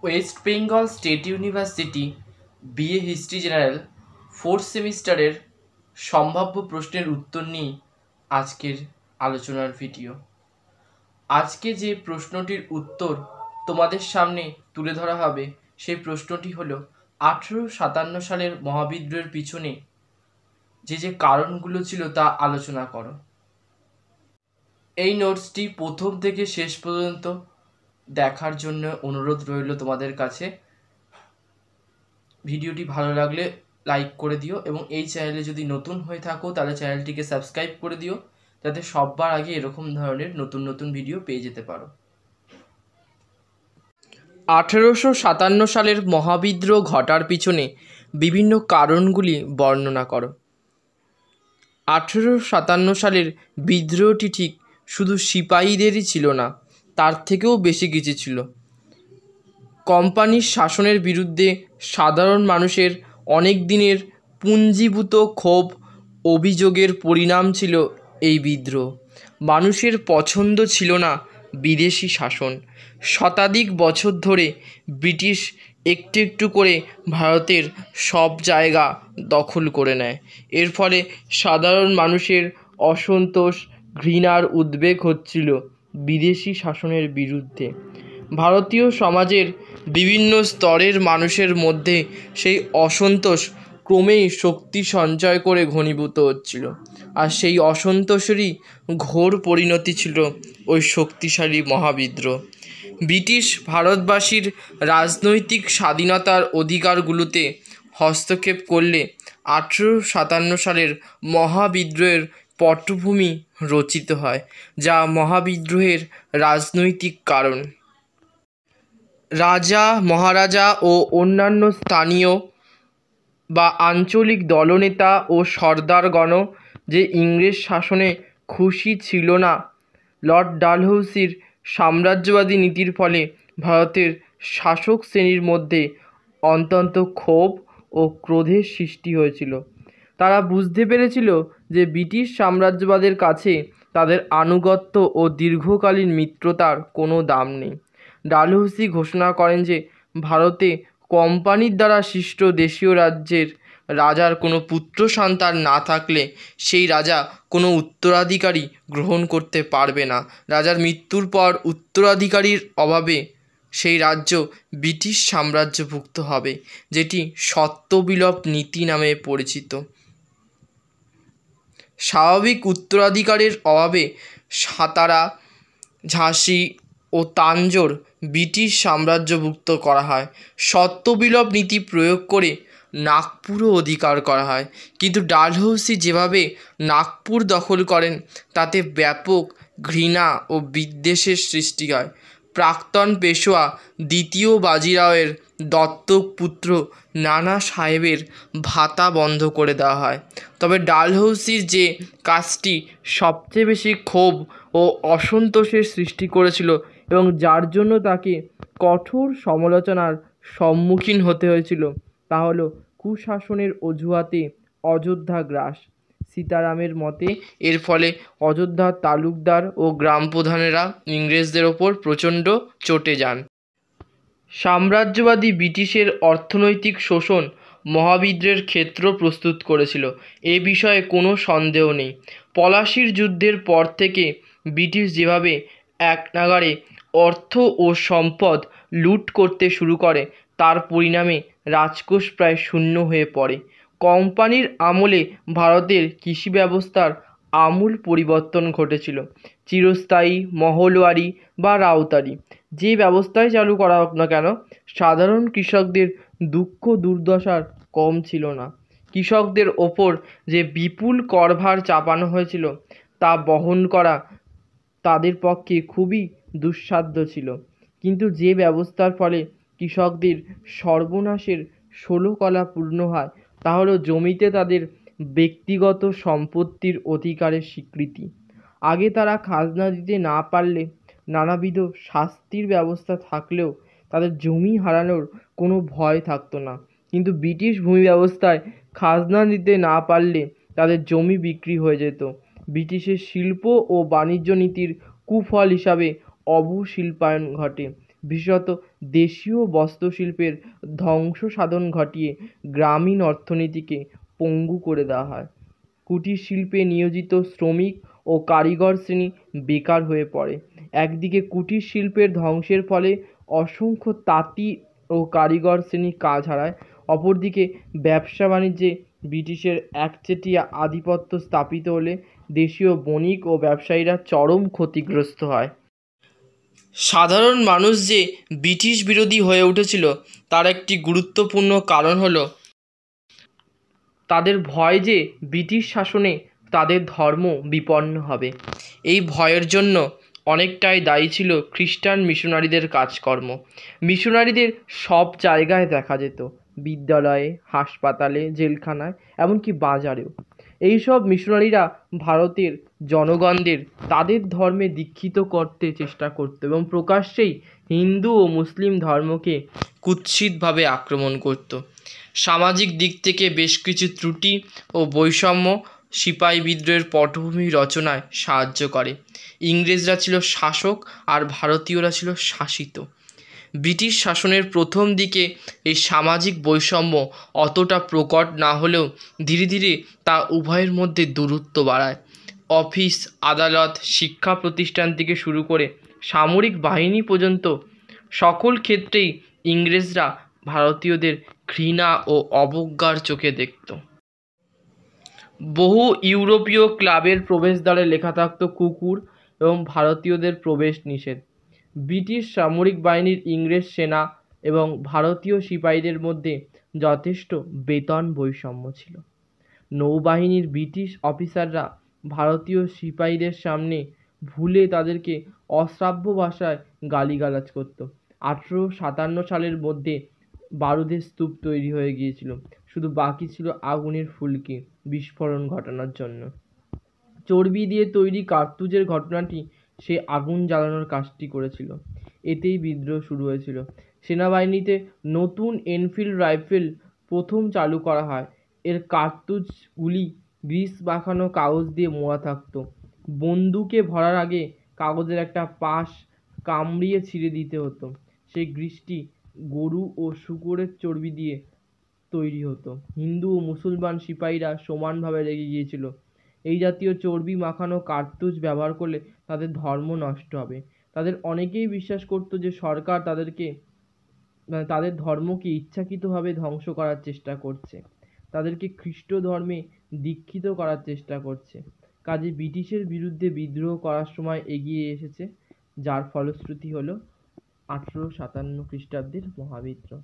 West Bengal state university BA history general 4th সেমিস্টারের সম্ভাব্য প্রশ্নের উত্তর নিয়ে আজকের আলোচনার ভিডিও। আজকে যে প্রশ্নটির উত্তর তোমাদের সামনে তুলে ধরা হবে সেই প্রশ্নটি হলো 1857 সালের মহাবিদ্রোহের পিছনে যে কারণগুলো ছিল তা আলোচনা করো। এই নোটসটি প্রথম থেকে শেষ পর্যন্ত দেখার জন্য অনুরোধ রইল তোমাদের কাছে। ভিডিওটি ভালো লাগলে লাইক করে দিও এবং এই চ্যানেলে যদি নতুন হয়ে থাকো তাহলে চ্যানেলটিকে সাবস্ক্রাইব করে দিও, যাতে সবার আগে এরকম ধরনের নতুন নতুন ভিডিও পেয়ে যেতে পারো। 1857 সালের মহাবিদ্রোহ ঘটার পিছনে বিভিন্ন কারণগুলি বর্ণনা করো। 1857 সালের বিদ্রোহটি ঠিক শুধু সিপাহীদেরই ছিল না, তার থেকেও বেশি কিছু ছিল। কোম্পানির শাসনের বিরুদ্ধে সাধারণ মানুষের অনেক দিনের পুঞ্জীভূত ক্ষোভ অভিযোগের পরিণাম ছিল এই বিদ্রোহ। মানুষের পছন্দ ছিল না বিদেশি শাসন। শতাধিক বছর ধরে ব্রিটিশ একটু একটু করে ভারতের সব জায়গা দখল করে নেয়। এর ফলে সাধারণ মানুষের অসন্তোষ, ঘৃণার উদ্বেগ হচ্ছিল বিদেশি শাসনের বিরুদ্ধে। ভারতীয় সমাজের বিভিন্ন স্তরের মানুষের মধ্যে সেই অসন্তোষ ক্রমেই শক্তি সঞ্চয় করে ঘনীভূত হচ্ছিল, আর সেই অসন্তোষেরই ঘোর পরিণতি ছিল ওই শক্তিশালী মহাবিদ্রোহ। ব্রিটিশ ভারতবাসীর রাজনৈতিক স্বাধীনতার অধিকারগুলোতে হস্তক্ষেপ করলে 1857 সালের মহাবিদ্রোহের পটভূমি রচিত হয়, যা মহাবিদ্রোহের রাজনৈতিক কারণ। রাজা, মহারাজা ও অন্যান্য স্থানীয় বা আঞ্চলিক দলনেতা ও সর্দারগণ যে ইংরেজ শাসনে খুশি ছিল না, লর্ড ডালহৌসির সাম্রাজ্যবাদী নীতির ফলে ভারতের শাসক শ্রেণীর মধ্যে অত্যন্ত ক্ষোভ ও ক্রোধের সৃষ্টি হয়েছিল। তারা বুঝতে পেরেছিল যে ব্রিটিশ সাম্রাজ্যবাদের কাছে তাদের আনুগত্য ও দীর্ঘকালীন মিত্রতার কোনো দাম নেই। ডালহৌসি ঘোষণা করেন যে ভারতে কোম্পানির দ্বারা সৃষ্ট দেশীয় রাজ্যের রাজার কোনো পুত্র সন্তান না থাকলে সেই রাজা কোনো উত্তরাধিকারী গ্রহণ করতে পারবে না। রাজার মৃত্যুর পর উত্তরাধিকারীর অভাবে সেই রাজ্য ব্রিটিশ সাম্রাজ্যভুক্ত হবে, যেটি সত্যবিলোপ নীতি নামে পরিচিত। স্বাভাবিক উত্তরাধিকারের অভাবে সাতারা, ঝাঁসি ও তাঞ্জোর ব্রিটিশ সাম্রাজ্যভুক্ত করা হয়। সত্যবিলোপ নীতি প্রয়োগ করে নাগপুরও অধিকার করা হয়, কিন্তু ডালহৌসি যেভাবে নাগপুর দখল করেন তাতে ব্যাপক ঘৃণা ও বিদ্বেষের সৃষ্টি হয়। প্রাক্তন পেশোয়া দ্বিতীয় বাজিরাওয়ের দত্তক পুত্র নানা সাহেবের ভাতা বন্ধ করে দেওয়া হয়। তবে ডালহৌসির যে কাজটি সবচেয়ে বেশি ক্ষোভ ও অসন্তোষের সৃষ্টি করেছিল এবং যার জন্য তাকে কঠোর সমালোচনার সম্মুখীন হতে হয়েছিল, তা হলো কুশাসনের অজুহাতে অযোধ্যা গ্রাস। সীতারামের মতে এর ফলে অযোধ্যার তালুকদার ও গ্রাম প্রধানেরা ইংরেজদের ওপর প্রচণ্ড চটে যান। সাম্রাজ্যবাদী ব্রিটিশের অর্থনৈতিক শোষণ মহাবিদ্রোহের ক্ষেত্র প্রস্তুত করেছিল, এ বিষয়ে কোনো সন্দেহ নেই। পলাশির যুদ্ধের পর থেকে ব্রিটিশ যেভাবে একনাগাড়ে অর্থ ও সম্পদ লুট করতে শুরু করে, তার পরিণামে রাজকোষ প্রায় শূন্য হয়ে পড়ে। কোম্পানির আমলে ভারতের কৃষি ব্যবস্থার আমূল পরিবর্তন ঘটেছিল। চিরস্থায়ী, মহলওয়ারি বা রাউতারি যে ব্যবস্থায় চালু করা হোক না কেন, সাধারণ কৃষকদের দুঃখ দুর্দশার কম ছিল না। কৃষকদের ওপর যে বিপুল করভার চাপানো হয়েছিল তা বহন করা তাদের পক্ষে খুবই দুঃসাধ্য ছিল। কিন্তু যে ব্যবস্থার ফলে কৃষকদের সর্বনাশের 16 কলা পূর্ণ হয়, তা হলো জমিতে তাদের ব্যক্তিগত সম্পত্তির অধিকারের স্বীকৃতি। আগে তারা খাজনা দিতে না পারলে নানাবিধ শাস্তির ব্যবস্থা থাকলেও তাদের জমি হারানোর কোনো ভয় থাকতো না, কিন্তু ব্রিটিশ ভূমি ব্যবস্থায় খাজনা দিতে না পারলে তাদের জমি বিক্রি হয়ে যেত। ব্রিটিশের শিল্প ও বাণিজ্য নীতির কুফল হিসাবে অবশিল্পায়ন ঘটে। বিশেষত দেশীয় বস্ত্রশিল্পের ধ্বংস সাধন ঘটিয়ে গ্রামীণ অর্থনীতিকে পঙ্গু করে দেওয়া হয়। কুটির শিল্পে নিয়োজিত শ্রমিক ও কারিগর শ্রেণী বেকার হয়ে পড়ে। একদিকে কুটির শিল্পের ধ্বংসের ফলে অসংখ্য তাঁতি ও কারিগর শ্রেণী কাজ হারায়, অপরদিকে ব্যবসা বাণিজ্যে ব্রিটিশের একচেটিয়া আধিপত্য স্থাপিত হলে দেশীয় বণিক ও ব্যবসায়ীরা চরম ক্ষতিগ্রস্ত হয়। সাধারণ মানুষ যে ব্রিটিশ বিরোধী হয়ে উঠেছিল তার একটি গুরুত্বপূর্ণ কারণ হলো তাদের ভয় যে ব্রিটিশ শাসনে তাদের ধর্ম বিপন্ন হবে। এই ভয়ের জন্য অনেকটাই দায়ী ছিল খ্রিস্টান মিশনারিদের কাজকর্ম। মিশনারিদের সব জায়গায় দেখা যেত, বিদ্যালয়ে, হাসপাতালে, জেলখানায়, এমনকি বাজারেও। এইসব মিশনারিরা ভারতের জনগণদের তাদের ধর্মে দীক্ষিত করতে চেষ্টা করত এবং প্রকাশ্যেই হিন্দু ও মুসলিম ধর্মকে কুৎসিতভাবে আক্রমণ করত। সামাজিক দিক থেকে বেশ কিছু ত্রুটি ও বৈষম্য সিপাহী বিদ্রোহের পটভূমি রচনায় সাহায্য করে। ইংরেজরা ছিল শাসক আর ভারতীয়রা ছিল শাসিত। ব্রিটিশ শাসনের প্রথম দিকে এই সামাজিক বৈষম্য অতটা প্রকট না হলেও ধীরে ধীরে তা উভয়ের মধ্যে দূরত্ব বাড়ায়। অফিস, আদালত, শিক্ষা প্রতিষ্ঠান থেকে শুরু করে সামরিক বাহিনী পর্যন্ত সকল ক্ষেত্রেই ইংরেজরা ভারতীয়দের ঘৃণা ও অবজ্ঞার চোখে দেখত। বহু ইউরোপীয় ক্লাবের প্রবেশদ্বারে লেখা থাকত কুকুর এবং ভারতীয়দের প্রবেশ নিষেধ। ব্রিটিশ সামরিক বাহিনীর ইংরেজ সেনা এবং ভারতীয় সিপাহীদের মধ্যে যথেষ্ট বেতন বৈষম্য ছিল। নৌবাহিনীর ব্রিটিশ অফিসাররা ভারতীয় সিপাহীদের সামনে ভুলে তাদেরকে অশ্রাব্য ভাষায় গালিগালাজ করত। 1857 সালের মধ্যে বারুদের স্তূপ তৈরি হয়ে গিয়েছিল, শুধু বাকি ছিল আগুনের ফুলকি বিস্ফোরণ ঘটানোর জন্য। চর্বি দিয়ে তৈরি কার্তুজের ঘটনাটি সে আগুন জ্বালানোর কাজটি করেছিল। এতেই বিদ্রোহ শুরু হয়েছিল। সেনাবাহিনীতে নতুন এনফিল্ড রাইফেল প্রথম চালু করা হয়। এর কার্তুজগুলি গ্রিস মাখানো কাগজ দিয়ে মোড়া থাকত। বন্দুকে ভরার আগে কাগজের একটা পাশ কামড়িয়ে ছিঁড়ে দিতে হতো। সেই গ্রিসটি গরু ও শূকরের চর্বি দিয়ে তৈরি হতো। হিন্দু ও মুসলমান সিপাহীরা সমানভাবে রেগে গিয়েছিল। এই জাতীয় চর্বি মাখানো কার্তুজ ব্যবহার করলে তাদের ধর্ম নষ্ট হবে। তাদের অনেকেই বিশ্বাস করত যে সরকার তাদের ধর্মকে ইচ্ছাকৃতভাবে ধ্বংস করার চেষ্টা করছে, তাদেরকে খ্রিস্ট ধর্মে দীক্ষিত করার চেষ্টা করছে। কাজে ব্রিটিশের বিরুদ্ধে বিদ্রোহ করার সময় এগিয়ে এসেছে, যার ফলশ্রুতি হলো 1857 খ্রিস্টাব্দের মহাবিদ্রোহ।